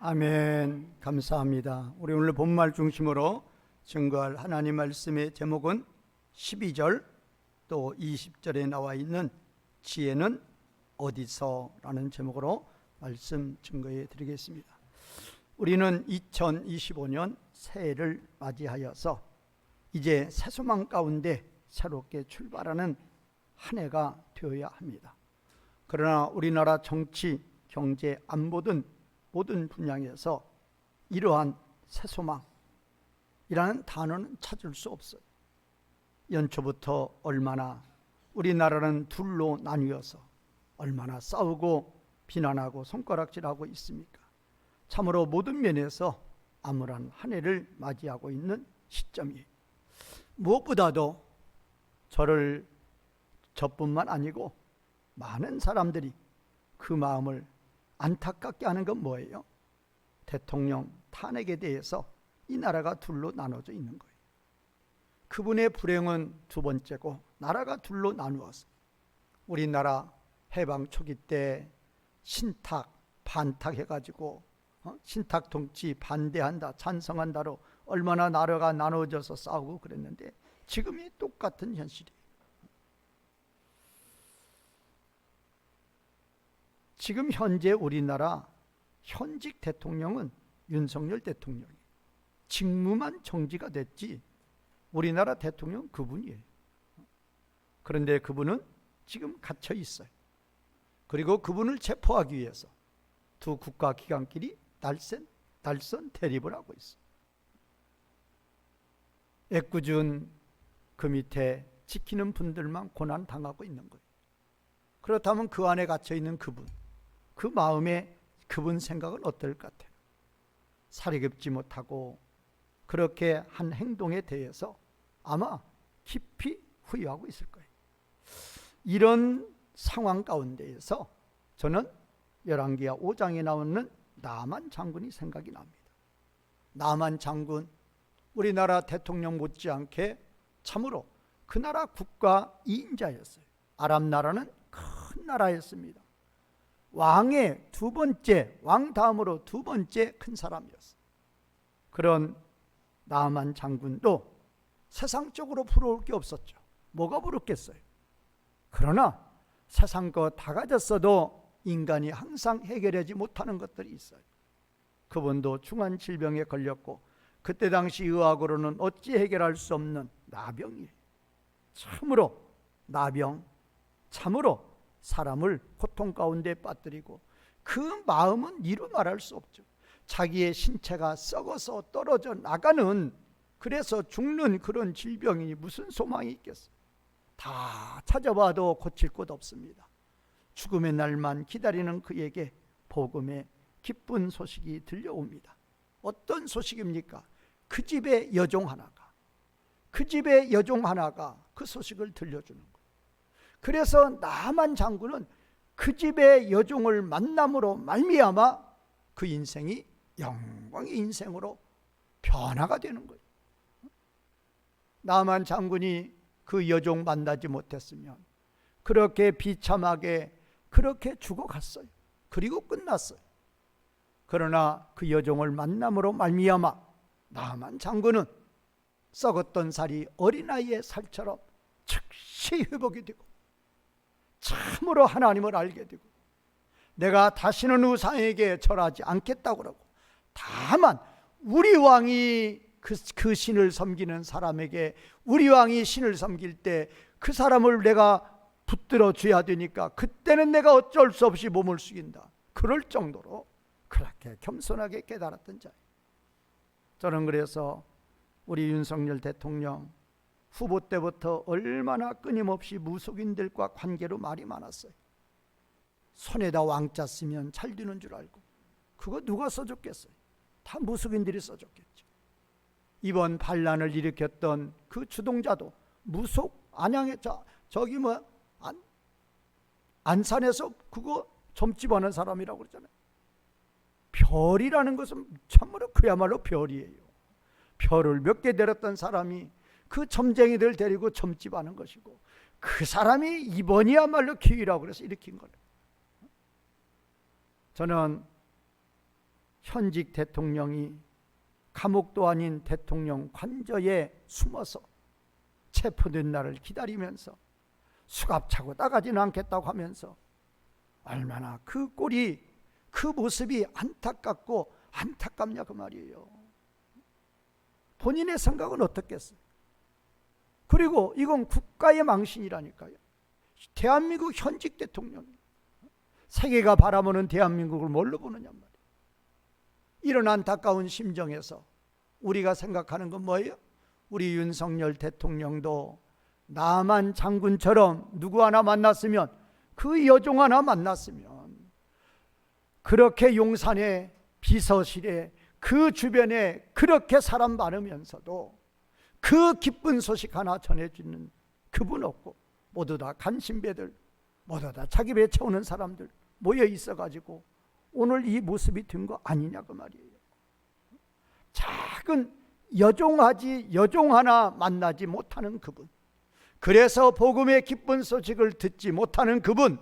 아멘. 감사합니다. 우리 오늘 본말 중심으로 증거할 하나님 말씀의 제목은 12절 또 20절에 나와 있는 지혜는 어디서? 라는 제목으로 말씀 증거해 드리겠습니다. 우리는 2025년 새해를 맞이하여서 이제 새소망 가운데 새롭게 출발하는 한 해가 되어야 합니다. 그러나 우리나라 정치, 경제, 안보든 모든 분야에서 이러한 새소망이라는 단어는 찾을 수 없어요. 연초부터 얼마나 우리나라는 둘로 나뉘어서 얼마나 싸우고 비난하고 손가락질하고 있습니까? 참으로 모든 면에서 암울한 한 해를 맞이하고 있는 시점이에요. 무엇보다도 저뿐만 아니고 많은 사람들이 그 마음을 안타깝게 하는 건 뭐예요? 대통령 탄핵에 대해서 이 나라가 둘로 나눠져 있는 거예요. 그분의 불행은 두 번째고 나라가 둘로 나누어서 우리나라 해방 초기 때 신탁, 반탁 해가지고 신탁 통치 반대한다, 찬성한다로 얼마나 나라가 나눠져서 싸우고 그랬는데 지금이 똑같은 현실이에요. 지금 현재 우리나라 현직 대통령은 윤석열 대통령이에요. 직무만 정지가 됐지 우리나라 대통령 그분이에요. 그런데 그분은 지금 갇혀 있어요. 그리고 그분을 체포하기 위해서 두 국가기관끼리 날선 대립을 하고 있어요. 애꿎은 그 밑에 지키는 분들만 고난당하고 있는 거예요. 그렇다면 그 안에 갇혀 있는 그분, 그 마음에 그분 생각은 어떨 것 같아요? 사리급지 못하고 그렇게 한 행동에 대해서 아마 깊이 후회하고 있을 거예요. 이런 상황 가운데에서 저는 열왕기하 5장에 나오는 나만 장군이 생각이 납니다. 나만 장군, 우리나라 대통령 못지않게 참으로 그 나라 국가 2인자였어요. 아람 나라는 큰 나라였습니다. 왕의 두 번째, 왕 다음으로 두 번째 큰 사람이었어요. 그런 나만 장군도 세상적으로 부러울 게 없었죠. 뭐가 부럽겠어요? 그러나 세상 거 다 가졌어도 인간이 항상 해결하지 못하는 것들이 있어요. 그분도 중한 질병에 걸렸고 그때 당시 의학으로는 어찌 해결할 수 없는 나병이에요. 참으로 나병, 참으로 사람을 고통 가운데 빠뜨리고 그 마음은 이루 말할 수 없죠. 자기의 신체가 썩어서 떨어져 나가는, 그래서 죽는 그런 질병이니 무슨 소망이 있겠어요? 다 찾아봐도 고칠 곳 없습니다. 죽음의 날만 기다리는 그에게 복음의 기쁜 소식이 들려옵니다. 어떤 소식입니까? 그 집의 여종 하나가 그 소식을 들려주는 거예요. 그래서 나만 장군은 그 집의 여종을 만남으로 말미암아 그 인생이 영광의 인생으로 변화가 되는 거예요. 나만 장군이 그 여종 만나지 못했으면 그렇게 비참하게 그렇게 죽어갔어요. 그리고 끝났어요. 그러나 그 여종을 만남으로 말미암아 나만 장군은 썩었던 살이 어린아이의 살처럼 즉시 회복이 되고 참으로 하나님을 알게 되고 내가 다시는 우상에게 절하지 않겠다고 그러고, 다만 우리 왕이 그 신을 섬기는 사람에게, 우리 왕이 신을 섬길 때 그 사람을 내가 붙들어 줘야 되니까 그때는 내가 어쩔 수 없이 몸을 숙인다. 그럴 정도로 그렇게 겸손하게 깨달았던 자예요. 저는 그래서 우리 윤석열 대통령 후보 때부터 얼마나 끊임없이 무속인들과 관계로 말이 많았어요. 손에다 왕자 쓰면 잘 되는 줄 알고, 그거 누가 써줬겠어요? 다 무속인들이 써줬겠죠. 이번 반란을 일으켰던 그 주동자도 무속, 안양에 저기 안산에서 그거 점집하는 사람이라고 그러잖아요. 별이라는 것은 참으로 그야말로 별이에요. 별을 몇 개 내렸던 사람이 그 점쟁이들 데리고 점집하는 것이고, 그 사람이 이번이야말로 기회라고 그래서 일으킨 거예요. 저는 현직 대통령이 감옥도 아닌 대통령 관저에 숨어서 체포된 날을 기다리면서 수갑 차고 나가지는 않겠다고 하면서 얼마나 그 꼴이, 그 모습이 안타깝고 안타깝냐 그 말이에요. 본인의 생각은 어떻겠어요? 그리고 이건 국가의 망신이라니까요. 대한민국 현직 대통령, 세계가 바라보는 대한민국을 뭘로 보느냐 말이에요. 이런 안타까운 심정에서 우리가 생각하는 건 뭐예요? 우리 윤석열 대통령도 남한 장군처럼 누구 하나 만났으면, 그 여종 하나 만났으면, 그렇게 용산의 비서실에 그 주변에 그렇게 사람 많으면서도 그 기쁜 소식 하나 전해주는 그분 없고, 모두 다 간신배들, 모두 다 자기 배 채우는 사람들 모여 있어가지고 오늘 이 모습이 된 거 아니냐 그 말이에요. 작은 여종 하나 만나지 못하는 그분, 그래서 복음의 기쁜 소식을 듣지 못하는 그분,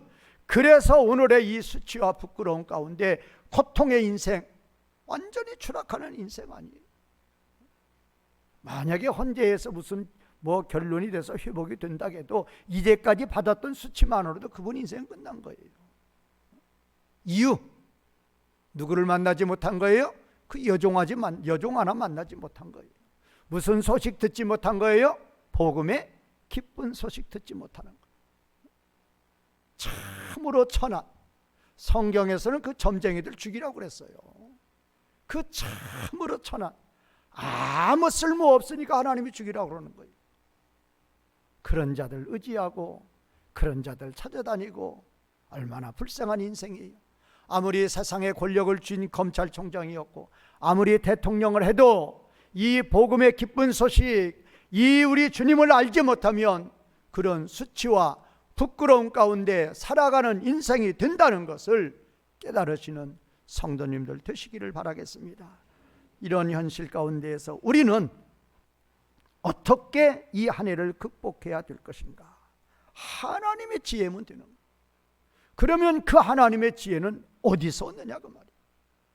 그래서 오늘의 이 수치와 부끄러움 가운데 고통의 인생, 완전히 추락하는 인생 아니에요. 만약에 헌재에서 무슨 결론이 돼서 회복이 된다 해도 이제까지 받았던 수치만으로도 그분 인생 끝난 거예요. 이유, 누구를 만나지 못한 거예요? 그 여종 하나 만나지 못한 거예요. 무슨 소식 듣지 못한 거예요? 복음의 기쁜 소식 듣지 못하는 거예요. 참으로 천한, 성경에서는 그 점쟁이들 죽이라고 그랬어요. 그 참으로 천한, 아무 쓸모 없으니까 하나님이 죽이라고 그러는 거예요. 그런 자들 의지하고 그런 자들 찾아다니고 얼마나 불쌍한 인생이에요. 아무리 세상에 권력을 쥔 검찰총장이었고 아무리 대통령을 해도 이 복음의 기쁜 소식, 이 우리 주님을 알지 못하면 그런 수치와 부끄러움 가운데 살아가는 인생이 된다는 것을 깨달으시는 성도님들 되시기를 바라겠습니다. 이런 현실 가운데에서 우리는 어떻게 이 한 해를 극복해야 될 것인가? 하나님의 지혜면 되는 거예요. 그러면 그 하나님의 지혜는 어디서 얻느냐 그 말이에요.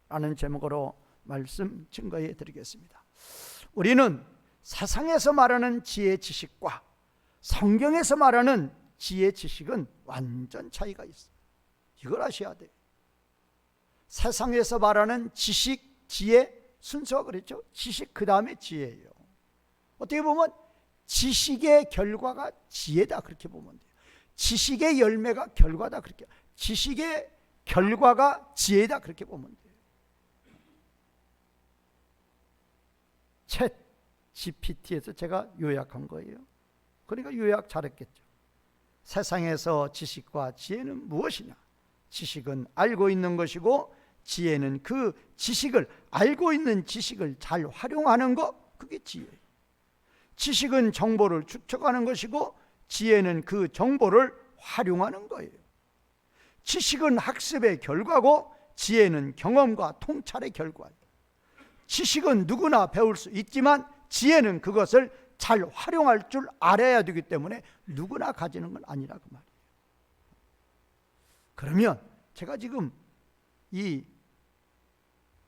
라는 제목으로 말씀 증거해 드리겠습니다. 우리는 세상에서 말하는 지혜 지식과 성경에서 말하는 지혜 지식은 완전 차이가 있어요. 이걸 아셔야 돼요. 세상에서 말하는 지식, 지혜 순서가 그랬죠. 지식 그 다음에 지혜예요. 어떻게 보면 지식의 결과가 지혜다 그렇게 보면 돼요. 지식의 열매가 결과다 그렇게, 지식의 결과가 지혜다 그렇게 보면 돼요. 챗 GPT에서 제가 요약한 거예요. 그러니까 요약 잘했겠죠. 세상에서 지식과 지혜는 무엇이냐? 지식은 알고 있는 것이고 지혜는 그 지식을, 알고 있는 지식을 잘 활용하는 것, 그게 지혜예요. 지식은 정보를 축적하는 것이고 지혜는 그 정보를 활용하는 거예요. 지식은 학습의 결과고 지혜는 경험과 통찰의 결과예요. 지식은 누구나 배울 수 있지만 지혜는 그것을 잘 활용할 줄 알아야 되기 때문에 누구나 가지는 건 아니라 그 말이에요. 그러면 제가 지금 이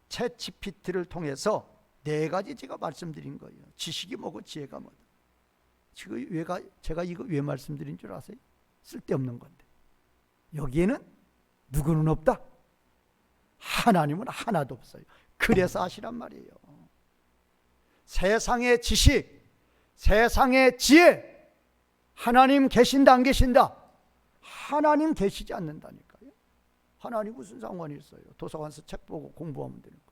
챗 GPT를 통해서 4가지 제가 말씀드린 거예요. 지식이 뭐고 지혜가 뭐다. 지금 제가 이거 왜 말씀드린 줄 아세요? 쓸데없는 건데. 여기에는 누구는 없다. 하나님은 하나도 없어요. 그래서 아시란 말이에요. 세상의 지식, 세상의 지혜, 하나님 계신다 안 계신다? 하나님 계시지 않는다니까요. 하나님 무슨 상관이 있어요? 도서관에서 책 보고 공부하면 되는 거예요.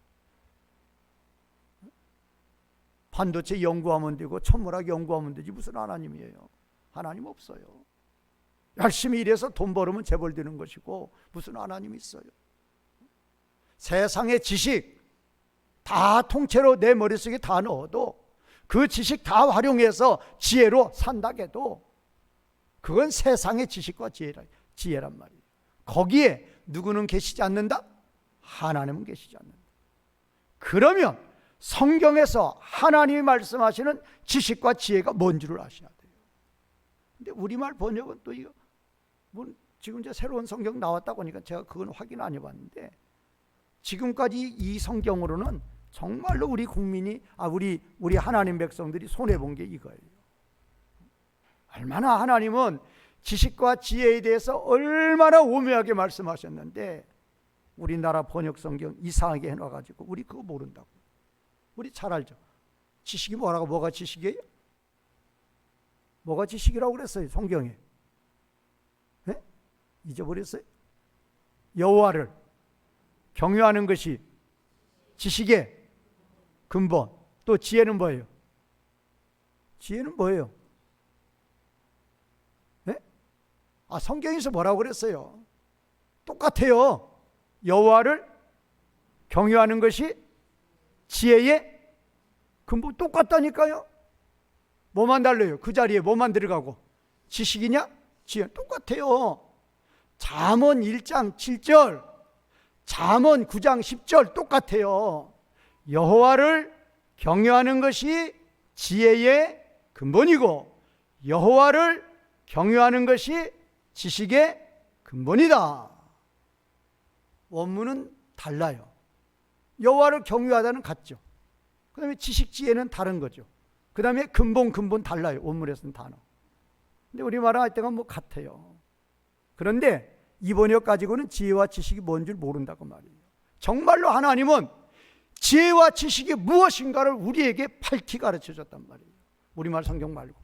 반도체 연구하면 되고 천문학 연구하면 되지 무슨 하나님이에요? 하나님 없어요. 열심히 일해서 돈 벌으면 재벌되는 것이고 무슨 하나님이 있어요? 세상의 지식 다 통째로 내 머릿속에 다 넣어도 그 지식 다 활용해서 지혜로 산다 해도 그건 세상의 지식과 지혜란 말이에요. 거기에 누구는 계시지 않는다? 하나님은 계시지 않는다. 그러면 성경에서 하나님이 말씀하시는 지식과 지혜가 뭔 줄을 아셔야 돼요. 근데 우리말 번역은 또 이거 지금 이제 새로운 성경 나왔다고 하니까 제가 그건 확인 안 해봤는데 지금까지 이 성경으로는 정말로 우리 국민이 우리 하나님 백성들이 손해 본 게 이거예요. 얼마나 하나님은 지식과 지혜에 대해서 얼마나 오묘하게 말씀하셨는데 우리나라 번역 성경 이상하게 해놔가지고 우리 그거 모른다고. 우리 잘 알죠. 지식이 뭐라고? 뭐가 지식이에요? 뭐가 지식이라고 그랬어요 성경에? 네? 잊어버렸어요? 여호와를 경외하는 것이 지식의 근본. 또 지혜는 뭐예요? 지혜는 뭐예요? 네? 성경에서 뭐라고 그랬어요? 똑같아요. 여호와를 경외하는 것이 지혜의 근본. 똑같다니까요. 뭐만 달라요? 그 자리에 뭐만 들어가고? 지식이냐? 지혜. 똑같아요. 잠언 1장 7절, 잠언 9장 10절 똑같아요. 여호와를 경외하는 것이 지혜의 근본이고 여호와를 경외하는 것이 지식의 근본이다. 원문은 달라요. 여호와를 경외하다는 같죠. 그 다음에 지식, 지혜는 다른 거죠. 그 다음에 근본 달라요. 원문에 쓴 단어. 근데 우리말은 할 때가 뭐 같아요. 그런데 이 번역 가지고는 지혜와 지식이 뭔 줄 모른다고 말이에요. 정말로 하나님은 지혜와 지식이 무엇인가를 우리에게 밝히 가르쳐줬단 말이에요. 우리말 성경 말고.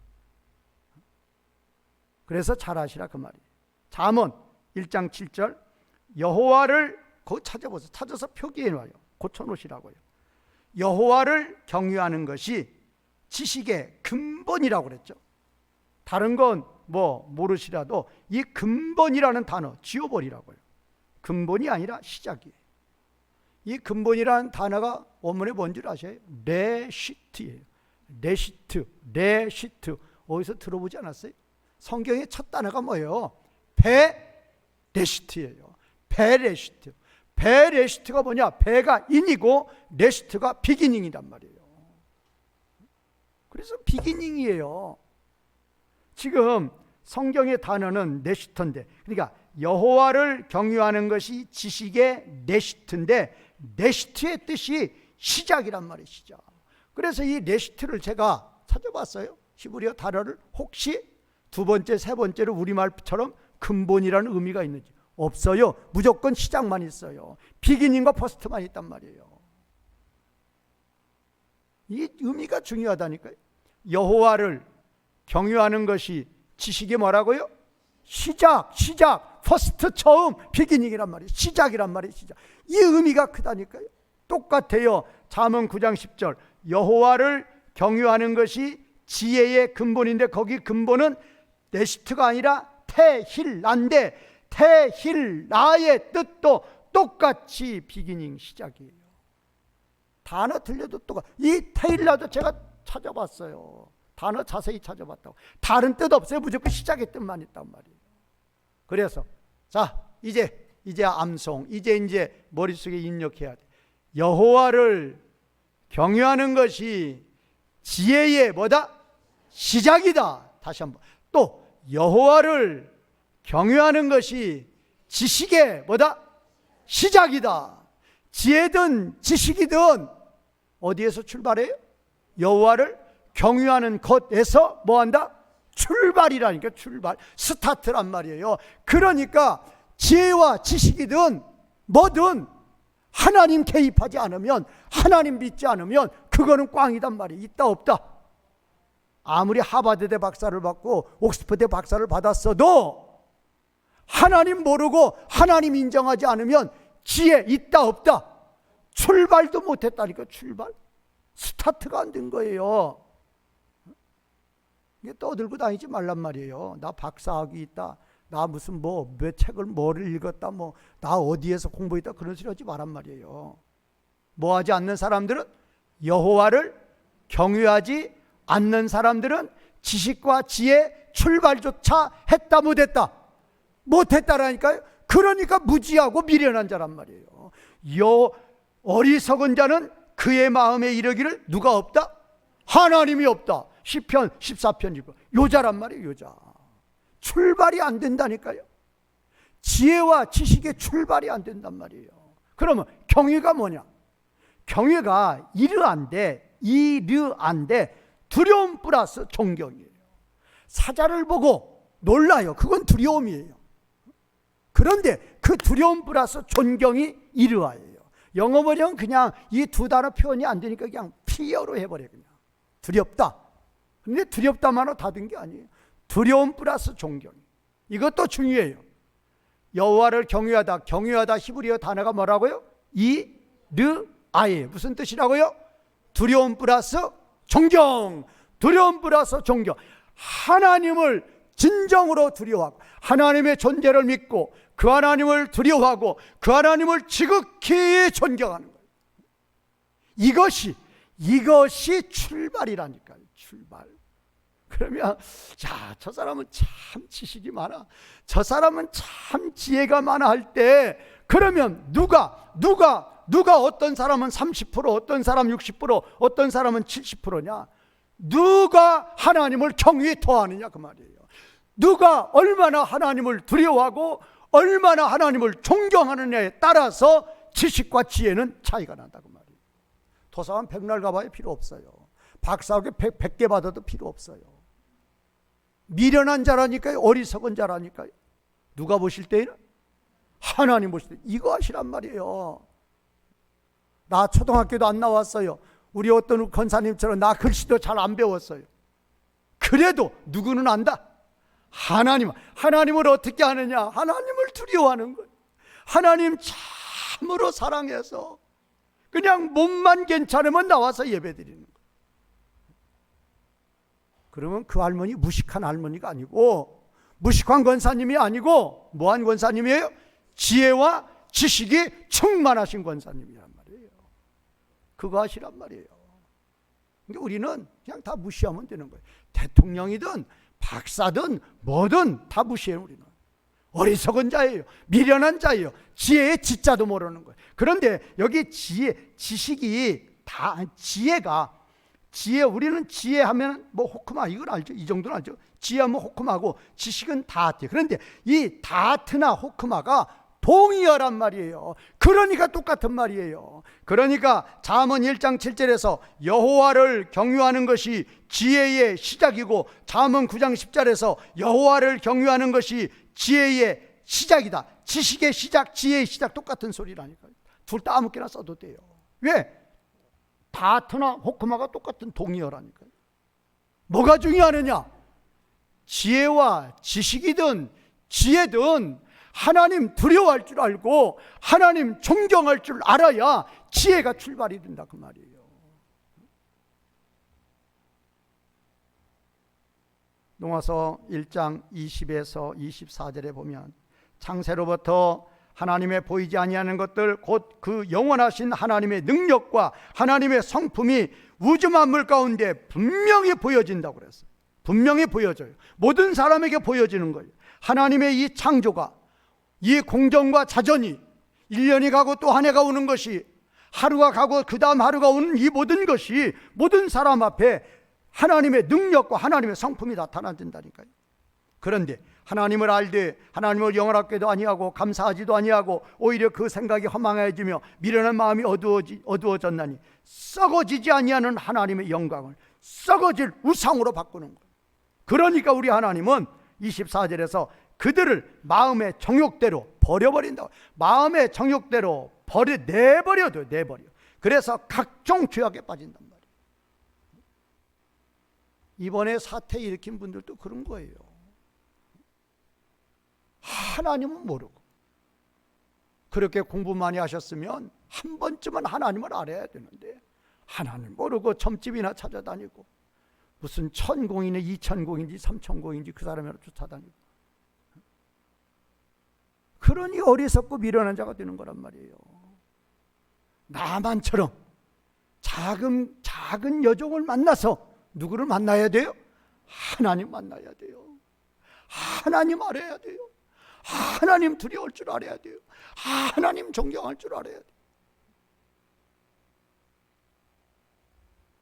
그래서 잘 아시라 그 말이에요. 잠언 1장 7절 여호와를 거기 찾아보세요. 찾아서 표기해놔요. 고쳐놓으시라고요. 여호와를 경외하는 것이 지식의 근본이라고 그랬죠. 다른 건 뭐 모르시라도 이 근본이라는 단어 지워버리라고요. 근본이 아니라 시작이에요. 이 근본이라는 단어가 원문에 뭔 줄 아세요? 레시트예요. 레시트. 어디서 들어보지 않았어요? 성경의 첫 단어가 뭐예요? 베레시트예요. 베레시트. 베레시트가 뭐냐? 베가 인이고 레시트가 비기닝이란 말이에요. 그래서 비기닝이에요. 지금 성경의 단어는 레시트인데, 그러니까 여호와를 경외하는 것이 지식의 레시트인데 레시트의 뜻이 시작이란 말이에요. 시작. 그래서 이 레시트를 제가 찾아봤어요. 히브리어 단어를. 혹시 두 번째, 세 번째로 우리말처럼 근본이라는 의미가 있는지. 없어요. 무조건 시작만 있어요. 비기닝과 퍼스트만 있단 말이에요. 이 의미가 중요하다니까요. 여호와를 경외하는 것이 지식이 뭐라고요? 시작, 퍼스트, 처음, 비기닝이란 말이에요. 시작이란 말이에요. 시작. 이 의미가 크다니까요. 똑같아요. 잠언 9장 10절 여호와를 경외하는 것이 지혜의 근본인데 거기 근본은 레시트가 아니라 테힐라인데 테힐라의 뜻도 똑같이 비기닝, 시작이에요. 단어 틀려도 똑같아요. 이 테힐라도 제가 찾아봤어요. 단어 자세히 찾아봤다고. 다른 뜻 없어요. 무조건 시작의 뜻만 있단 말이에요. 그래서 자 이제 암송, 이제 머릿속에 입력해야 돼. 여호와를 경외하는 것이 지혜의 뭐다? 시작이다. 다시 한번. 또 여호와를 경외하는 것이 지식의 뭐다? 시작이다. 지혜든 지식이든 어디에서 출발해요? 여호와를 경외하는 것에서 뭐한다? 출발이라니까. 출발, 스타트란 말이에요. 그러니까 지혜와 지식이든 뭐든 하나님 개입하지 않으면, 하나님 믿지 않으면 그거는 꽝이단 말이에요. 있다 없다. 아무리 하버드대 박사를 받고 옥스퍼드 박사를 받았어도 하나님 모르고 하나님 인정하지 않으면 지혜 있다 없다. 출발도 못했다니까. 출발, 스타트가 안 된 거예요. 이게 떠들고 다니지 말란 말이에요. 나 박사학위 있다, 나 무슨 몇 책을 뭐를 읽었다, 나 어디에서 공부했다, 그런 소리 하지 말란 말이에요. 뭐 하지 않는 사람들은, 여호와를 경외하지 않는 사람들은 지식과 지혜 출발조차 했다 못했다? 못했다라니까요. 그러니까 무지하고 미련한 자란 말이에요. 어리석은 자는 그의 마음에 이르기를 누가 없다? 하나님이 없다. 시편 14편 읽고 요자란 말이에요. 요자. 출발이 안 된다니까요. 지혜와 지식의 출발이 안 된단 말이에요. 그러면 경외가 뭐냐? 경외가 이르한데 두려움 플러스 존경이에요. 사자를 보고 놀라요. 그건 두려움이에요. 그런데 그 두려움 플러스 존경이 이르하예요. 영어 번역은 그냥 이 두 단어 표현이 안 되니까 그냥 fear로 해버려요. 그냥 두렵다. 근데 두렵다만으로 다 된 게 아니에요. 두려움 플러스 존경. 이것도 중요해요. 여호와를 경외하다 히브리어 단어가 뭐라고요? 이르아예요. 무슨 뜻이라고요? 두려움 플러스 존경. 두려움 플러스 존경. 하나님을 진정으로 두려워하고 하나님의 존재를 믿고 그 하나님을 두려워하고 그 하나님을 지극히 존경하는 거예요. 이것이 출발이라니까요. 출발. 그러면 자, 저 사람은 참 지식이 많아, 저 사람은 참 지혜가 많아 할 때, 그러면 누가 어떤 사람은 30%, 어떤 사람 60%, 어떤 사람은 70%냐? 누가 하나님을 경외 토하느냐 그 말이에요. 누가 얼마나 하나님을 두려워하고 얼마나 하나님을 존경하느냐에 따라서 지식과 지혜는 차이가 난다고 말이에요. 도서관 백날 가봐야 필요 없어요. 박사학위 100개 받아도 필요 없어요. 미련한 자라니까요. 어리석은 자라니까요. 누가 보실 때에는? 하나님 보실 때 이거 하시란 말이에요. 나 초등학교도 안 나왔어요. 우리 어떤 권사님처럼 나 글씨도 잘 안 배웠어요. 그래도 누구는 안다? 하나님을 어떻게 하느냐? 하나님을 두려워하는 거예요. 하나님 참으로 사랑해서 그냥 몸만 괜찮으면 나와서 예배드리는 거예요. 그러면 그 할머니 무식한 할머니가 아니고, 무식한 권사님이 아니고 뭐한 권사님이에요? 지혜와 지식이 충만하신 권사님이란 말이에요. 그거 하시란 말이에요. 근데 우리는 그냥 다 무시하면 되는 거예요. 대통령이든 박사든 뭐든 다 무시해요. 우리는 어리석은 자예요. 미련한 자예요. 지혜의 지자도 모르는 거예요. 그런데 여기 지식이 다 지혜, 우리는 지혜하면 뭐 호크마 이걸 알죠. 이 정도는 알죠. 지혜하면 호크마고 지식은 다트. 그런데 이 다트나 호크마가 동의어란 말이에요. 그러니까 똑같은 말이에요. 그러니까 잠언 1장 7절에서 여호와를 경유하는 것이 지혜의 시작이고, 잠언 9장 10절에서 여호와를 경유하는 것이 지혜의 시작이다. 지식의 시작, 지혜의 시작 똑같은 소리라니까요. 둘 다 아무렇게나 써도 돼요. 왜? 다트나 호크마가 똑같은 동의어라니까요. 뭐가 중요하느냐? 지혜와 지식이든 지혜든 하나님 두려워할 줄 알고 하나님 존경할 줄 알아야 지혜가 출발이 된다 그 말이에요. 농아서 1장 20에서 24절에 보면 창세로부터 하나님의 보이지 아니하는 것들 곧 그 영원하신 하나님의 능력과 하나님의 성품이 우주 만물 가운데 분명히 보여진다고 그랬어요. 분명히 보여져요. 모든 사람에게 보여지는 거예요. 하나님의 이 창조가, 이 공정과 자전이 1년이 가고 또 한 해가 오는 것이, 하루가 가고 그 다음 하루가 오는 이 모든 것이 모든 사람 앞에 하나님의 능력과 하나님의 성품이 나타난다니까요. 그런데 하나님을 알되 하나님을 영원하게도 아니하고 감사하지도 아니하고 오히려 그 생각이 허망해지며 미련한 마음이 어두워졌나니 썩어지지 아니하는 하나님의 영광을 썩어질 우상으로 바꾸는 거예요. 그러니까 우리 하나님은 24절에서 그들을 마음의 정욕대로 버려버린다고. 마음의 정욕대로 내버려둬. 그래서 각종 죄악에 빠진단 말이에요. 이번에 사태 일으킨 분들도 그런 거예요. 하나님은 모르고, 그렇게 공부 많이 하셨으면 한 번쯤은 하나님을 알아야 되는데 하나님 모르고 점집이나 찾아다니고 무슨 천공이네 2천공인지 3천공인지 그 사람을 쫓아다니고, 그러니 어리석고 미련한 자가 되는 거란 말이에요. 나만처럼 작은 여종을 만나서 누구를 만나야 돼요? 하나님 만나야 돼요. 하나님 알아야 돼요. 하나님 두려울 줄 알아야 돼요. 하나님 존경할 줄 알아야 돼요.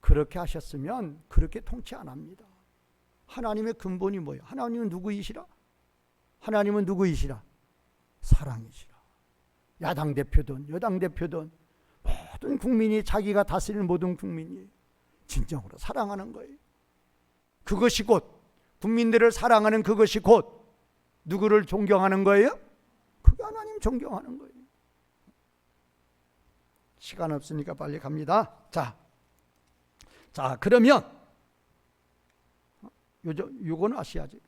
그렇게 하셨으면 그렇게 통치 안 합니다. 하나님의 근본이 뭐예요? 하나님은 누구이시라? 하나님은 누구이시라? 사랑이시라. 야당 대표든 여당 대표든 모든 국민이 자기가 다스리는 모든 국민이 진정으로 사랑하는 거예요. 그것이 곧 국민들을 사랑하는 그것이 곧 누구를 존경하는 거예요? 그게 하나님 존경하는 거예요. 시간 없으니까 빨리 갑니다. 자 그러면 요건 아셔야지.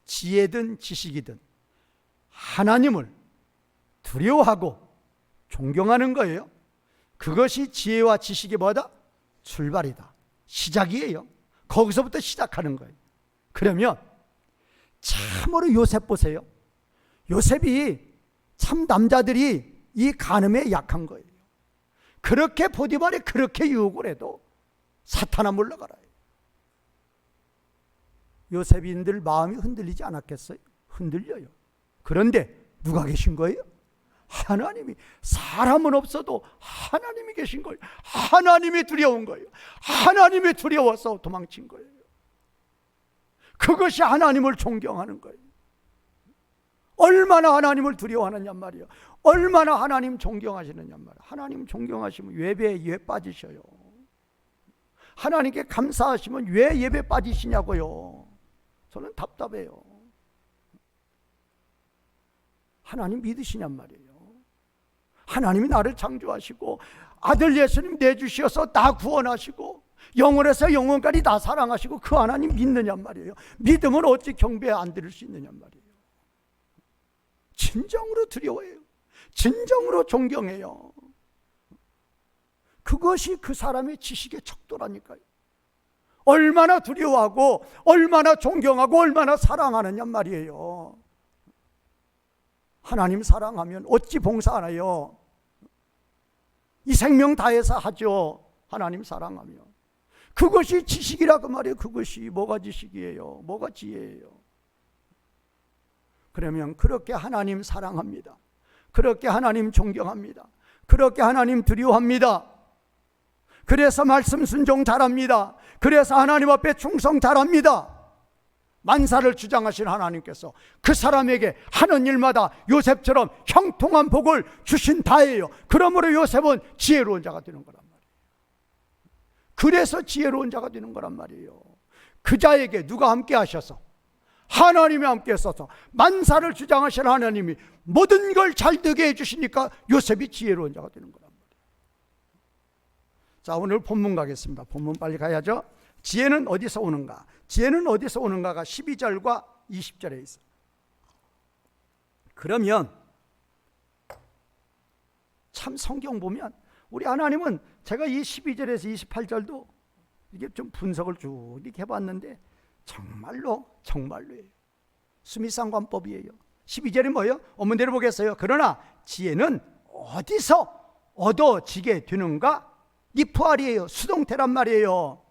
지혜든 지식이든 하나님을 두려워하고 존경하는 거예요. 그것이 지혜와 지식이 뭐다? 출발이다. 시작이에요. 거기서부터 시작하는 거예요. 그러면 참으로 요셉 보세요. 요셉이 참 남자들이 이 간음에 약한 거예요. 그렇게 보디발이 그렇게 유혹을 해도 사탄아 물러가라. 요셉인들 마음이 흔들리지 않았겠어요? 흔들려요. 그런데 누가 계신 거예요? 하나님이. 사람은 없어도 하나님이 계신 거예요. 하나님이 두려운 거예요. 하나님이 두려워서 도망친 거예요. 그것이 하나님을 존경하는 거예요. 얼마나 하나님을 두려워하느냐 말이에요. 얼마나 하나님 존경하시느냐 말이에요. 하나님 존경하시면 예배에 빠지셔요. 하나님께 감사하시면 왜 예배 빠지시냐고요. 저는 답답해요. 하나님 믿으시냔 말이에요. 하나님이 나를 창조하시고 아들 예수님 내주셔서 나 구원하시고 영원에서 영원까지 나 사랑하시고 그 하나님 믿느냔 말이에요. 믿음을 어찌 경배에 안 드릴 수 있느냔 말이에요. 진정으로 두려워해요. 진정으로 존경해요. 그것이 그 사람의 지식의 척도라니까요. 얼마나 두려워하고 얼마나 존경하고 얼마나 사랑하느냔 말이에요. 하나님 사랑하면 어찌 봉사 안 해요? 이 생명 다해서 하죠. 하나님 사랑하면. 그것이 지식이라고 말이에요. 그것이 뭐가 지식이에요? 뭐가 지혜예요? 그러면 그렇게 하나님 사랑합니다. 그렇게 하나님 존경합니다. 그렇게 하나님 두려워합니다. 그래서 말씀 순종 잘합니다. 그래서 하나님 앞에 충성 잘합니다. 만사를 주장하신 하나님께서 그 사람에게 하는 일마다 요셉처럼 형통한 복을 주신 다예요. 그러므로 요셉은 지혜로운 자가 되는 거란 말이에요. 그래서 지혜로운 자가 되는 거란 말이에요. 그 자에게 누가 함께 하셔서? 하나님이 함께 했어서 만사를 주장하신 하나님이 모든 걸 잘 되게 해주시니까 요셉이 지혜로운 자가 되는 거란 말이에요. 자, 오늘 본문 가겠습니다. 본문 빨리 가야죠. 지혜는 어디서 오는가? 지혜는 어디서 오는가가 12절과 20절에 있어요. 그러면 참 성경 보면 우리 하나님은 제가 이 12절에서 28절도 이게 좀 분석을 쭉 이렇게 해봤는데 정말로예요. 수미상관법이에요. 12절이 뭐예요? 원문대로 보겠어요. 그러나 지혜는 어디서 얻어지게 되는가? 니푸알이에요. 수동태란 말이에요.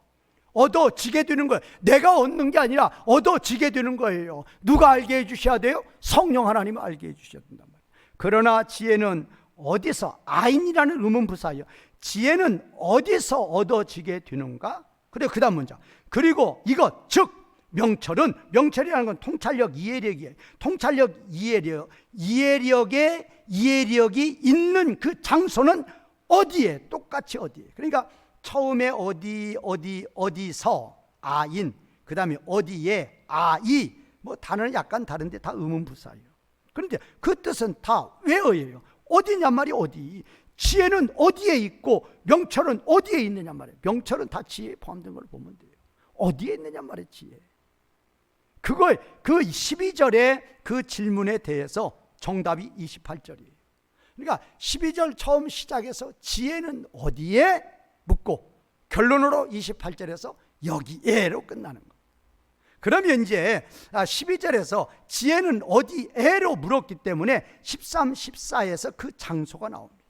얻어지게 되는 거예요. 내가 얻는 게 아니라 얻어지게 되는 거예요. 누가 알게 해주셔야 돼요? 성령 하나님 알게 해주셔야 된단 말이에요. 그러나 지혜는 어디서? 아인이라는 의문부사예요. 지혜는 어디서 얻어지게 되는가? 그래, 그 다음 문장. 그리고 이것 즉 명철이라는 건 통찰력, 이해력이에요. 통찰력, 이해력이 있는 그 장소는 어디에? 똑같이 어디에? 그러니까 처음에 어디서 아인, 그 다음에 어디에 아이, 뭐 단어는 약간 다른데 다 의문부사예요. 그런데 그 뜻은 다 왜어예요. 어디냔 말이 어디. 지혜는 어디에 있고 명철은 어디에 있느냐 말이에요. 명철은 다 지혜에 포함된 걸 보면 돼요. 어디에 있느냐 말이에요. 지혜. 그걸 그 12절의 그 질문에 대해서 정답이 28절이에요. 그러니까 12절 처음 시작해서 지혜는 어디에 묻고 결론으로 28절에서 여기에로 끝나는 거예요. 그러면 이제 12절에서 지혜는 어디에로 물었기 때문에 13, 14에서 그 장소가 나옵니다.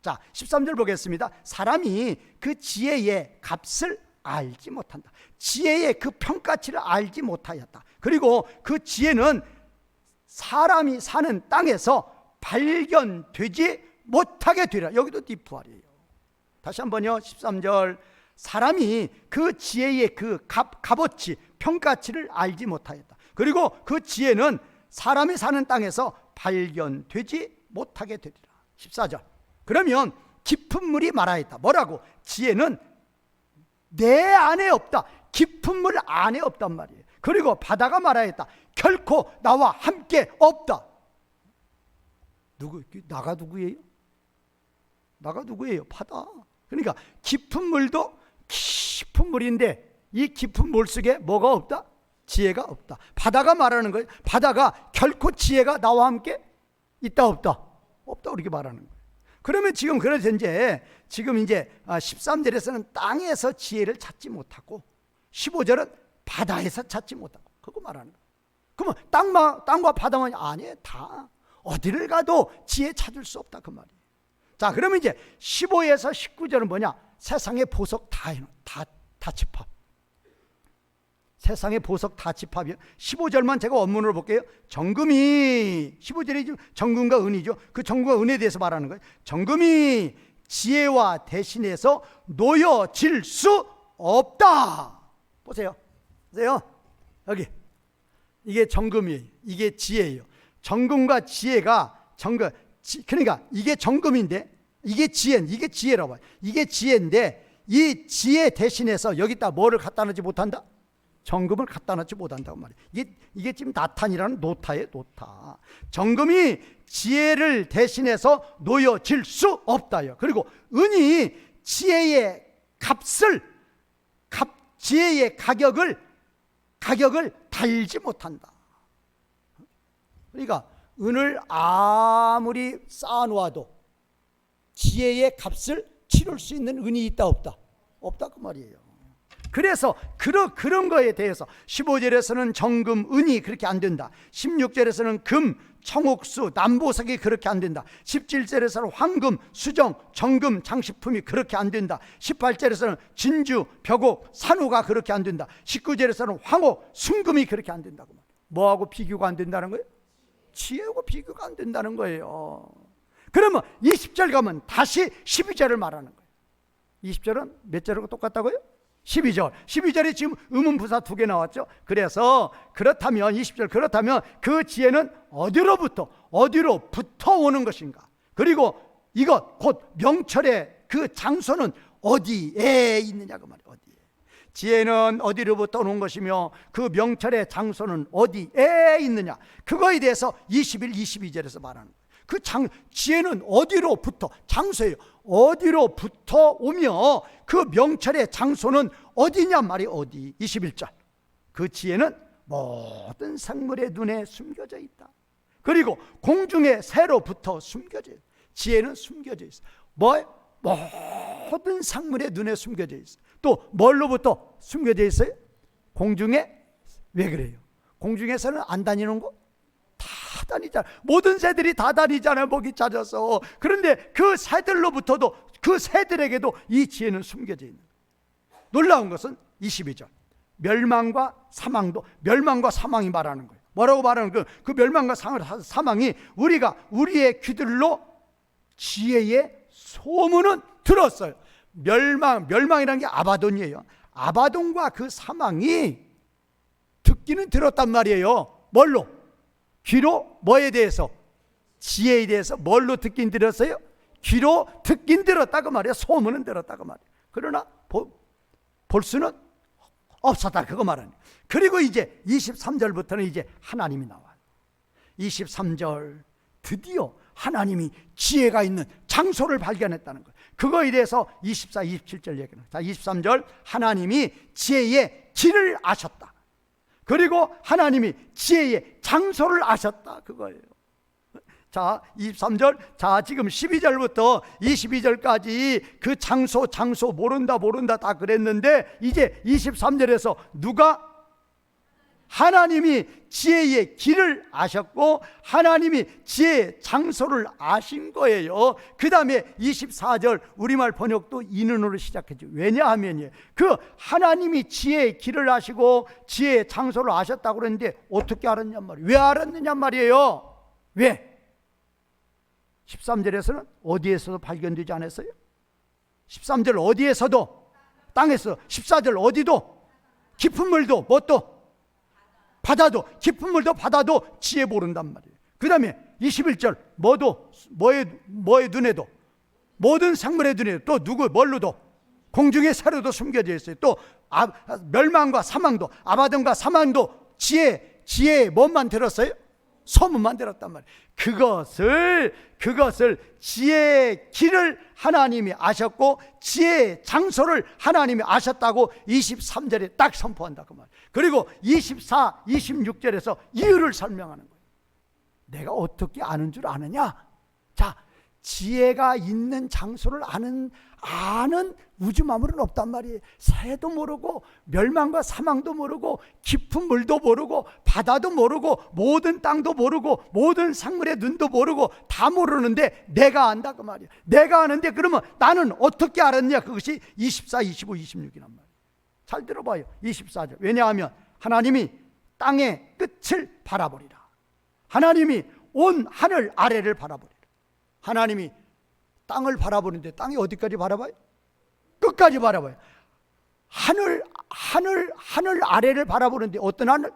자, 13절 보겠습니다. 사람이 그 지혜의 값을 알지 못한다. 지혜의 그 평가치를 알지 못하였다. 그리고 그 지혜는 사람이 사는 땅에서 발견되지 못하게 되리라. 여기도 디프알이에요. 다시 한번요. 13절. 사람이 그 지혜의 그 값어치, 평가치를 알지 못하였다. 그리고 그 지혜는 사람이 사는 땅에서 발견되지 못하게 되리라. 14절. 그러면 깊은 물이 말하였다. 뭐라고? 지혜는 내 안에 없다. 깊은 물 안에 없단 말이에요. 그리고 바다가 말하였다. 결코 나와 함께 없다. 나가 누구예요? 나가 누구예요? 바다. 그러니까 깊은 물도 깊은 물인데 이 깊은 물 속에 뭐가 없다? 지혜가 없다. 바다가 말하는 거예요. 바다가 결코 지혜가 나와 함께 있다 없다? 없다 그렇게 말하는 거예요. 그러면 그래서 지금 이제 13절에서는 땅에서 지혜를 찾지 못하고 15절은 바다에서 찾지 못하고 그거 말하는 거예요. 그러면 땅과 바다만 아니에요. 다 어디를 가도 지혜 찾을 수 없다 그 말이에요. 자, 그러면 이제 15에서 19절은 뭐냐? 세상의 보석 다 집합. 세상의 보석 다 집합이요. 15절만 제가 원문으로 볼게요. 정금이 15절이 정금과 은이죠. 그 정금과 은에 대해서 말하는 거예요. 정금이 지혜와 대신해서 놓여질 수 없다. 보세요. 여기 이게 정금이에요. 이게 지혜예요. 정금과 지혜가 그러니까 이게 정금인데 이게 지혜라고 봐요. 이게 지혜인데 이 지혜 대신해서 여기다 뭐를 갖다 놓지 못한다? 정금을 갖다 놓지 못한다고 말이에요. 이게 지금 나탄이라는 노타예요. 노타. 정금이 지혜를 대신해서 놓여질 수 없다요. 그리고 은이 지혜의 지혜의 가격을 달지 못한다. 그러니까 은을 아무리 쌓아놓아도 지혜의 값을 치를 수 있는 은이 있다 없다? 없다 그 말이에요. 그래서 그런 거에 대해서 15절에서는 정금, 은이 그렇게 안 된다. 16절에서는 금, 청옥수, 남보석이 그렇게 안 된다. 17절에서는 황금, 수정, 정금, 장식품이 그렇게 안 된다. 18절에서는 진주, 벽옥, 산호가 그렇게 안 된다. 19절에서는 황옥, 순금이 그렇게 안 된다고. 뭐하고 비교가 안 된다는 거예요? 지혜하고 비교가 안 된다는 거예요. 그러면 20절 가면 다시 12절을 말하는 거예요. 20절은 몇 절하고 똑같다고요? 12절이 지금 의문부사 2개 나왔죠. 그래서 그렇다면 20절 그렇다면 그 지혜는 어디로부터 오는 것인가? 그리고 이것 곧 명철의 그 장소는 어디에 있느냐고 말이에요. 어디에. 지혜는 어디로부터 오는 것이며 그 명철의 장소는 어디에 있느냐? 그거에 대해서 21, 22절에서 말하는 거예요. 지혜는 어디로부터, 장소예요. 어디로부터 오며 그 명철의 장소는 어디냐 말이에요. 어디? 21절. 그 지혜는 모든 생물의 눈에 숨겨져 있다. 그리고 공중의 새로부터 숨겨져 있다. 지혜는 숨겨져 있어. 모든 생물의 눈에 숨겨져 있어. 또 뭘로부터 숨겨져 있어요? 공중에. 왜 그래요? 공중에서는 안 다니는 거? 다 다니잖아. 모든 새들이 다 다니잖아요. 먹이 찾아서. 그런데 그 새들로부터도, 그 새들에게도 이 지혜는 숨겨져 있는 거예요. 놀라운 것은 22절. 멸망과 사망이 말하는 거예요. 뭐라고 말하는 거예요? 그 멸망과 사망이 우리의 귀들로 지혜의 소문은 들었어요. 멸망이라는 게 아바돈이에요. 아바돈과 그 사망이 듣기는 들었단 말이에요. 뭘로? 귀로. 뭐에 대해서? 지혜에 대해서. 뭘로 듣긴 들었어요? 귀로 듣긴 들었다고 말이에요. 소문은 들었다고 말이에요. 그러나 볼 수는 없었다 그거 말하는. 그리고 이제 23절부터는 이제 하나님이 나와요. 23절 드디어 하나님이 지혜가 있는 장소를 발견했다는 거예요. 그거에 대해서 24, 27절 얘기는. 자, 23절 하나님이 지혜의 길을 아셨다. 그리고 하나님이 지혜의 장소를 아셨다 그거예요. 자, 23절. 자, 지금 12절부터 22절까지 그 장소 모른다 다 그랬는데 이제 23절에서 누가? 하나님이 지혜의 길을 아셨고 하나님이 지혜의 장소를 아신 거예요. 그 다음에 24절 우리말 번역도 인은으로 시작했죠. 왜냐하면 그 하나님이 지혜의 길을 아시고 지혜의 장소를 아셨다고 그랬는데 어떻게 알았냔 말이에요. 왜 알았느냐 말이에요. 왜? 13절에서는 어디에서도 발견되지 않았어요? 13절 어디에서도? 땅에서. 14절 어디도? 깊은 물도, 바다도, 깊은 물도 바다도 지혜 모른단 말이에요. 그 다음에 21절 뭐의 눈에도 모든 생물의 눈에도 또 누구 뭘로도 공중의 새로도 숨겨져 있어요. 또 멸망과 사망도 아바돈과 사망도 지혜의 뭐만 들었어요? 소문만 들었단 말이에요. 그것을 지혜의 길을 하나님이 아셨고 지혜의 장소를 하나님이 아셨다고 23절에 딱 선포한다 그 말이에요. 그리고 24, 26절에서 이유를 설명하는 거예요. 내가 어떻게 아는 줄 아느냐? 자, 지혜가 있는 장소를 아는 우주 만물은 없단 말이에요. 새도 모르고 멸망과 사망도 모르고 깊은 물도 모르고 바다도 모르고 모든 땅도 모르고 모든 생물의 눈도 모르고 다 모르는데 내가 안다 그 말이에요. 내가 아는데 그러면 나는 어떻게 알았냐? 그것이 24, 25, 26이란 말이에요. 잘 들어봐요. 24절. 왜냐하면 하나님이 땅의 끝을 바라보리라. 하나님이 온 하늘 아래를 바라보리라. 하나님이 땅을 바라보는데 땅이 어디까지 바라봐요? 끝까지 바라봐요. 하늘 아래를 바라보는데 어떤 하늘?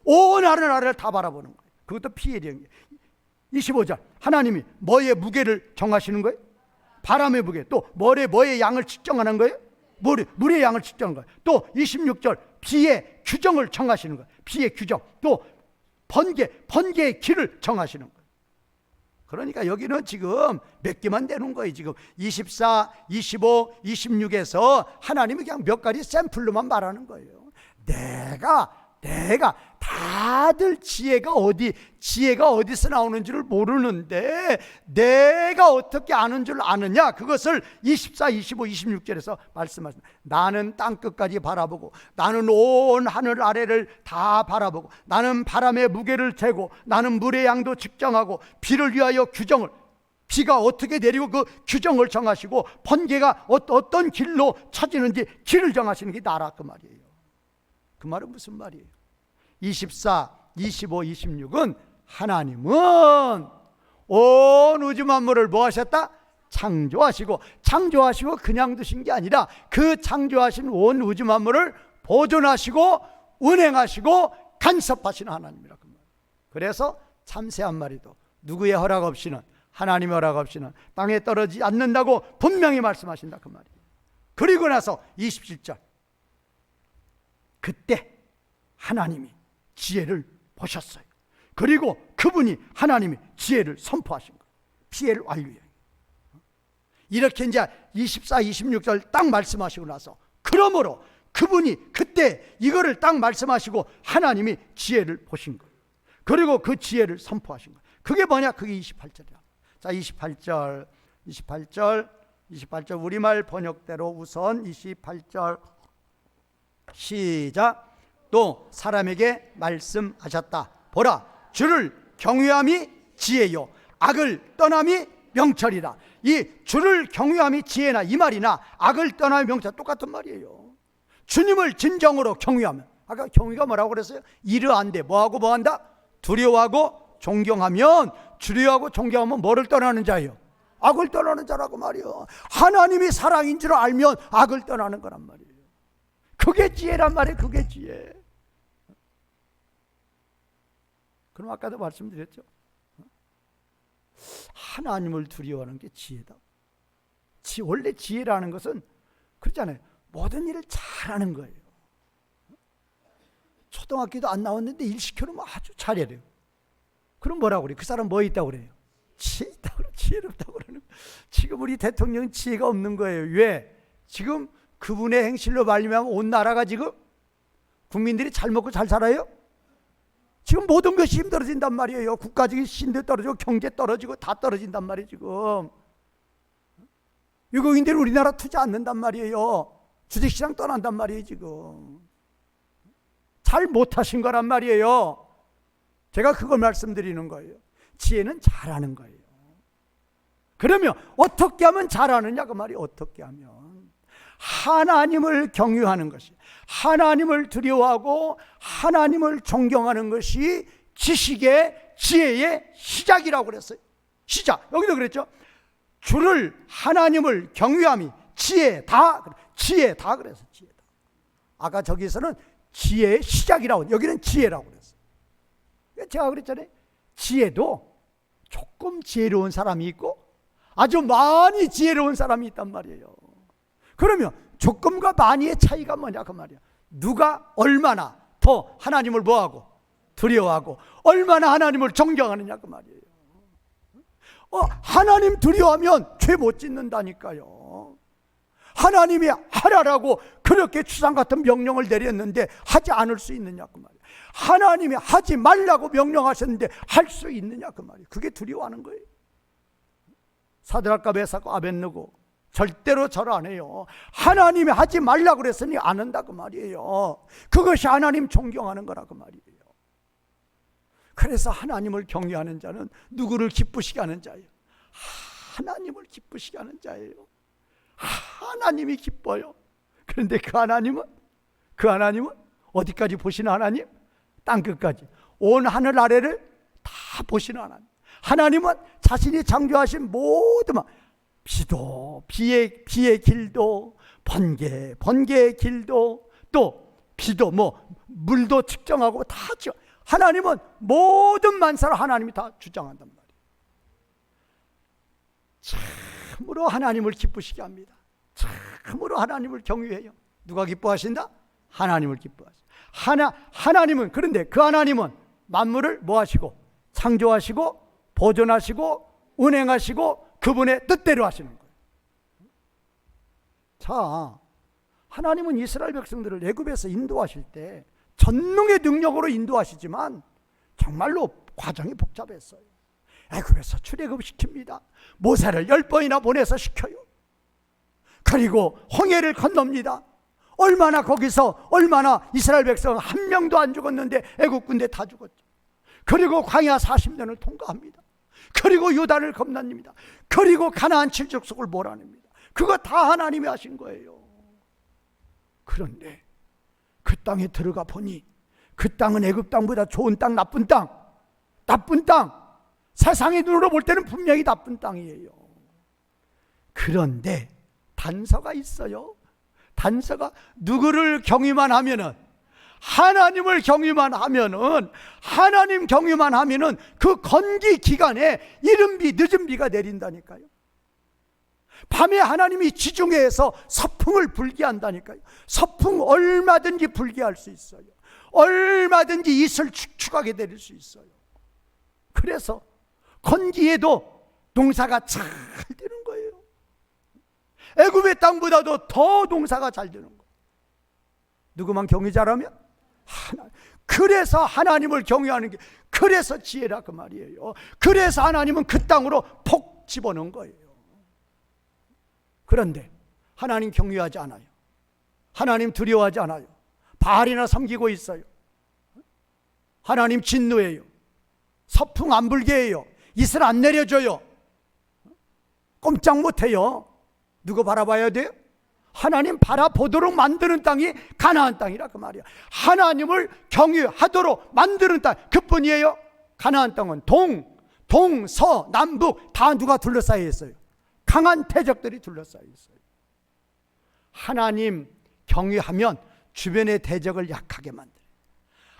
온 하늘 아래를 다 바라보는 거예요. 그것도 피해야 돼요. 25절. 하나님이 뭐의 무게를 정하시는 거예요? 바람의 무게. 또 뭐의 양을 측정하는 거예요? 물의 양을 측정하는 거예요. 또 26절. 비의 규정을 정하시는 거예요. 비의 규정. 또 번개의 길을 정하시는 거예요. 그러니까 여기는 지금 몇 개만 되는 거예요. 지금 24, 25, 26에서 하나님이 그냥 몇 가지 샘플로만 말하는 거예요. 내가 다들 지혜가 어디서 나오는지를 모르는데 내가 어떻게 아는 줄 아느냐? 그것을 24, 25, 26절에서 말씀하십니다. 나는 땅 끝까지 바라보고 나는 온 하늘 아래를 다 바라보고 나는 바람의 무게를 재고 나는 물의 양도 측정하고 비를 위하여 비가 어떻게 내리고 그 규정을 정하시고 번개가 어떤 길로 쳐지는지 길을 정하시는 게 나라 그 말이에요. 그 말은 무슨 말이에요? 24, 25, 26은 하나님은 온 우주 만물을 뭐 하셨다? 창조하시고 그냥 두신 게 아니라 그 창조하신 온 우주 만물을 보존하시고 운행하시고 간섭하시는 하나님이라고 말이에요. 그래서 참새 한 마리도 누구의 허락 없이는 하나님의 허락 없이는 땅에 떨어지지 않는다고 분명히 말씀하신다 그 말이에요. 그리고 나서 27절. 그때 하나님이 지혜를 보셨어요. 그리고 그분이 하나님이 지혜를 선포하신 거예요. 피해를 완료해요. 이렇게 이제 24, 26절 딱 말씀하시고 나서 그러므로 그분이 그때 이거를 딱 말씀하시고 하나님이 지혜를 보신 거예요. 그리고 그 지혜를 선포하신 거예요. 그게 뭐냐? 그게 28절이야. 자, 28절 우리말 번역대로 우선 28절 시작. 또 사람에게 말씀하셨다. 보라, 주를 경외함이 지혜요 악을 떠남이 명철이라. 이 주를 경외함이 지혜나 이 말이나 악을 떠남이 명철 똑같은 말이에요. 주님을 진정으로 경외하면, 아까 경외가 뭐라고 그랬어요? 이르한데 뭐하고 뭐한다? 두려워하고 존경하면, 두려워하고 존경하면 뭐를 떠나는 자예요? 악을 떠나는 자라고 말이에요. 하나님이 사랑인 줄 알면 악을 떠나는 거란 말이에요. 그게 지혜란 말이에요. 그게 지혜. 그럼 아까도 말씀드렸죠. 하나님을 두려워하는 게 지혜다. 원래 지혜라는 것은 그렇잖아요. 모든 일을 잘하는 거예요. 초등학교도 안 나왔는데 일 시켜놓으면 아주 잘해야 돼요. 그럼 뭐라고 그래요? 그 사람 뭐 있다고 그래요? 지혜 있다고 그래요. 지혜롭다고 그러는 거예요. 지금 우리 대통령 지혜가 없는 거예요. 왜? 지금 그분의 행실로 말미암아 온 나라가 지금 국민들이 잘 먹고 잘 살아요? 지금 모든 것이 힘들어진단 말이에요. 국가적인 신도 떨어지고 경제 떨어지고 다 떨어진단 말이에요. 지금 유고인들이 우리나라 투자 않는단 말이에요. 주식시장 떠난단 말이에요. 지금 잘 못하신 거란 말이에요. 제가 그걸 말씀드리는 거예요. 지혜는 잘하는 거예요. 그러면 어떻게 하면 잘하느냐 그 말이. 어떻게 하면 하나님을 경유하는 것이, 하나님을 두려워하고 하나님을 존경하는 것이 지식의 지혜의 시작이라고 그랬어요. 시작. 여기도 그랬죠. 주를 하나님을 경유함이 지혜다 그래서 지혜다. 아까 저기서는 지혜의 시작이라고, 여기는 지혜라고 그랬어요. 제가 그랬잖아요. 지혜도 조금 지혜로운 사람이 있고 아주 많이 지혜로운 사람이 있단 말이에요. 그러면 조금과 많이의 차이가 뭐냐 그 말이야. 누가 얼마나 더 하나님을 뭐하고 두려워하고 얼마나 하나님을 존경하느냐 그 말이에요. 하나님 두려워하면 죄 못 짓는다니까요. 하나님이 하라라고 그렇게 추상 같은 명령을 내렸는데 하지 않을 수 있느냐 그 말이에요. 하나님이 하지 말라고 명령하셨는데 할 수 있느냐 그 말이에요. 그게 두려워하는 거예요. 사드락과 메삭과 아벳느고 절대로 절 안 해요. 하나님이 하지 말라고 그랬으니 안 한다 그 말이에요. 그것이 하나님 존경하는 거라 그 말이에요. 그래서 하나님을 경외하는 자는 누구를 기쁘시게 하는 자예요? 하나님을 기쁘시게 하는 자예요. 하나님이 기뻐요. 그런데 그 하나님은 어디까지 보시는 하나님? 땅끝까지, 온 하늘 아래를 다 보시는 하나님. 하나님은 자신이 창조하신 모든 비도, 비의 길도, 번개의 길도, 또 비도 물도 측정하고 다 하나님은 모든 만사를 하나님이 다 주장한단 말이에요. 참으로 하나님을 기쁘시게 합니다. 참으로 하나님을 경외해요. 누가 기뻐하신다? 하나님을 기뻐하시죠. 하나님은, 그런데 그 하나님은 만물을 뭐 하시고? 창조하시고 보존하시고 운행하시고 그분의 뜻대로 하시는 거예요. 자, 하나님은 이스라엘 백성들을 애굽에서 인도하실 때 전능의 능력으로 인도하시지만 정말로 과정이 복잡했어요. 애굽에서 출애굽 시킵니다. 모세를 10번이나 보내서 시켜요. 그리고 홍해를 건넙니다. 얼마나 이스라엘 백성 한 명도 안 죽었는데 애굽 군대 다 죽었죠. 그리고 광야 40년을 통과합니다. 그리고 요단을 건너입니다. 그리고 가나안 칠족속을 몰아냅니다. 그거 다 하나님이 하신 거예요. 그런데 그 땅에 들어가 보니 그 땅은 애굽 땅보다 좋은 땅, 나쁜 땅. 세상의 눈으로 볼 때는 분명히 나쁜 땅이에요. 그런데 단서가 있어요. 단서가 누구를 경외만 하면은, 하나님을 경외만 하면은, 하나님 경외만 하면은 그 건기 기간에 이른 비 늦은 비가 내린다니까요. 밤에 하나님이 지중해에서 서풍을 불게 한다니까요. 서풍 얼마든지 불게 할 수 있어요. 얼마든지 이슬 축축하게 내릴 수 있어요. 그래서 건기에도 농사가 잘 되는 거예요. 애굽의 땅보다도 더 농사가 잘 되는 거예요. 누구만 경외 잘하면? 그래서 하나님을 경외하는 게, 그래서 지혜라 그 말이에요. 그래서 하나님은 그 땅으로 폭 집어넣은 거예요. 그런데 하나님 경외하지 않아요. 하나님 두려워하지 않아요. 바알이나 섬기고 있어요. 하나님 진노해요. 서풍 안 불게 해요. 이슬 안 내려줘요. 꼼짝 못해요. 누구 바라봐야 돼요? 하나님 바라보도록 만드는 땅이 가나안 땅이라 그 말이야. 하나님을 경외하도록 만드는 땅, 그뿐이에요. 가나안 땅은 동, 서, 남북 다 누가 둘러싸여 있어요? 강한 대적들이 둘러싸여 있어요. 하나님 경외하면 주변의 대적을 약하게 만들어요.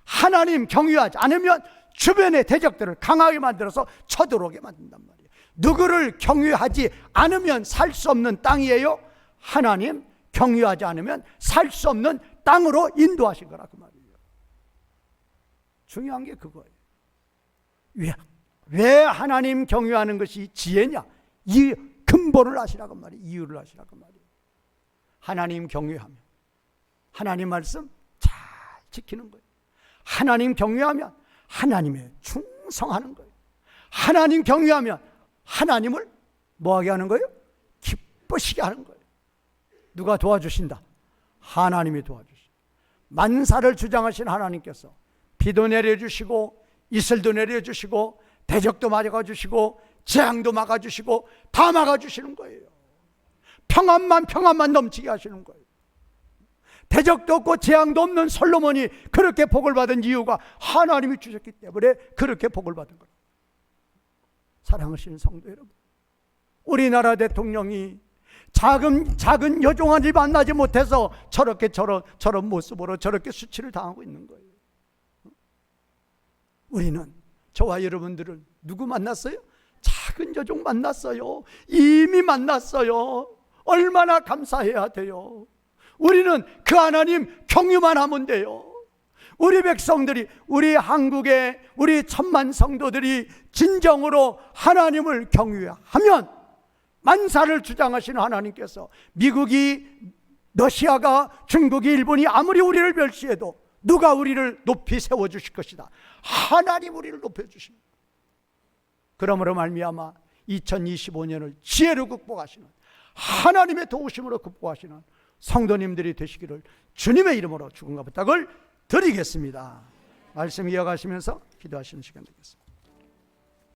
하나님 경외하지 않으면 주변의 대적들을 강하게 만들어서 쳐들어오게 만든단 말이에요. 누구를 경외하지 않으면 살 수 없는 땅이에요. 하나님 경외하지 않으면 살 수 없는 땅으로 인도하신 거라 그 말이에요. 중요한 게 그거예요. 왜 하나님 경외하는 것이 지혜냐? 이 근본을 아시라고 말이에요. 이유를 아시라고 말이에요. 하나님 경외하면 하나님 말씀 잘 지키는 거예요. 하나님 경외하면 하나님의 충성하는 거예요. 하나님 경외하면 하나님을 뭐하게 하는 거예요? 기쁘시게 하는 거예요. 누가 도와주신다? 하나님이 도와주신다. 만사를 주장하신 하나님께서 비도 내려주시고 이슬도 내려주시고 대적도 막아주시고 재앙도 막아주시고 다 막아주시는 거예요. 평안만 넘치게 하시는 거예요. 대적도 없고 재앙도 없는 솔로몬이 그렇게 복을 받은 이유가 하나님이 주셨기 때문에 그렇게 복을 받은 거예요. 사랑하시는 성도 여러분, 우리나라 대통령이 작은 여종아를 만나지 못해서 저렇게 저런 모습으로 저렇게 수치를 당하고 있는 거예요. 우리는, 저와 여러분들은 누구 만났어요? 작은 조종 만났어요. 이미 만났어요. 얼마나 감사해야 돼요. 우리는 그 하나님 경유만 하면 돼요. 우리 백성들이, 우리 한국의 우리 천만 성도들이 진정으로 하나님을 경유하면 만사를 주장하시는 하나님께서 미국이, 러시아가, 중국이, 일본이 아무리 우리를 멸시해도 누가 우리를 높이 세워주실 것이다. 하나님 우리를 높여주십니다. 그러므로 말미암아 2025년을 지혜로 극복하시는, 하나님의 도우심으로 극복하시는 성도님들이 되시기를 주님의 이름으로 축원과 부탁을 드리겠습니다. 말씀 이어가시면서 기도하시는 시간 되겠습니다.